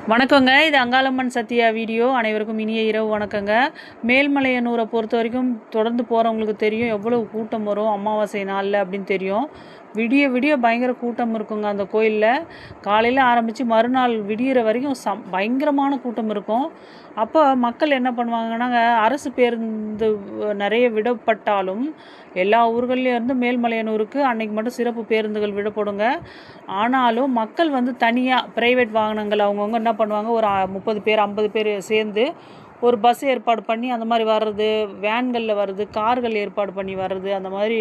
வணக்கங்க. இது அங்காளம்மன் சத்யா வீடியோ. அனைவருக்கும் இனிய இரவு வணக்கங்க. மேல்மலையனூரை பொறுத்த வரைக்கும் தொடர்ந்து போகிறவங்களுக்கு தெரியும் எவ்வளோ கூட்டம் வரும் அமாவாசை நாளில் அப்படின்னு தெரியும். விடிய விடிய பயங்கர கூட்டம் இருக்குங்க அந்த கோயிலில். காலையில் ஆரம்பித்து மறுநாள் விடிகிற வரைக்கும் பயங்கரமான கூட்டம் இருக்கும். அப்போ மக்கள் என்ன பண்ணுவாங்கன்னாங்க, அரசு பேருந்து நிறைய விடப்பட்டாலும் எல்லா ஊர்கள்லேயும் இருந்து மேல்மலையனூருக்கு அன்னைக்கு மட்டும் சிறப்பு பேருந்துகள் விடப்படுங்க. ஆனாலும் மக்கள் வந்து தனியாக ப்ரைவேட் வாகனங்கள் அவங்கவுங்க என்ன பண்ணுவாங்க, ஒரு 30 பேர் 50 பேர் சேர்ந்து ஒரு பஸ் ஏற்பாடு பண்ணி அந்த மாதிரி வர்றது, வேன்களில் வர்றது, கார்கள் ஏற்பாடு பண்ணி வர்றது. அந்த மாதிரி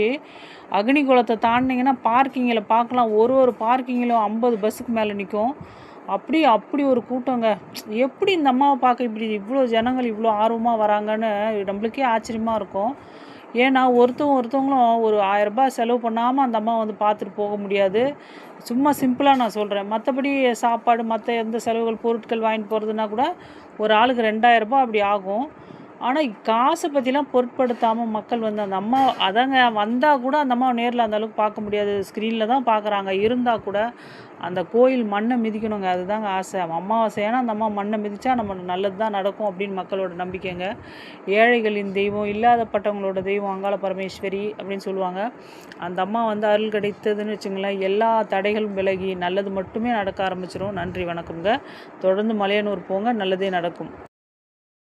அக்னிகுளத்தை தாண்டினீங்கன்னா பார்க்கிங்கில் பார்க்கலாம். ஒரு பார்க்கிங்கிலும் 50 பஸ்ஸுக்கு மேலே நிற்கும். அப்படி ஒரு கூட்டங்க. எப்படி இந்த அம்மாவை பார்க்க இப்படி இவ்வளோ ஜனங்கள் இவ்வளோ ஆர்வமாக வராங்கன்னு நம்மளுக்கே ஆச்சரியமாக இருக்கும். ஏன்னா ஒருத்தவங்களும் ஒரு 1000 ரூபாய் செலவு பண்ணாமல் அந்த அம்மா வந்து பார்த்துட்டு போக முடியாது. சும்மா சிம்பிளாக நான் சொல்கிறேன். மற்றபடி சாப்பாடு மற்ற எந்த செலவுகள் பொருட்கள் வாங்கிட்டு போகிறதுனா கூட ஒரு ஆளுக்கு 2000 ரூபாய் அப்படி ஆகும். ஆனால் காசை பற்றிலாம் பொருட்படுத்தாமல் மக்கள் வந்து அந்த அம்மா அதாங்க வந்தால் கூட அந்த அம்மாவை நேரில் அந்த அளவுக்கு பார்க்க முடியாது. ஸ்க்ரீனில் தான் பார்க்குறாங்க. இருந்தால் கூட அந்த கோயில் மண்ணை மிதிக்கணுங்க. அதுதாங்க ஆசை. அமாவாசையான அந்த அம்மா மண்ணை மிதித்தா நம்ம நல்லது தான் நடக்கும் அப்படின்னு மக்களோட நம்பிக்கைங்க. ஏழைகளின் தெய்வம், இல்லாதப்பட்டவங்களோட தெய்வம் அங்காள பரமேஸ்வரி அப்படின்னு சொல்லுவாங்க. அந்த அம்மா வந்து அருள் கிடைத்ததுன்னு வச்சுங்களேன், எல்லா தடைகளும் விலகி நல்லது மட்டுமே நடக்க ஆரம்பிச்சிடும். நன்றி, வணக்கம்ங்க. தொடர்ந்து மலையனூர் போங்க, நல்லதே நடக்கும்.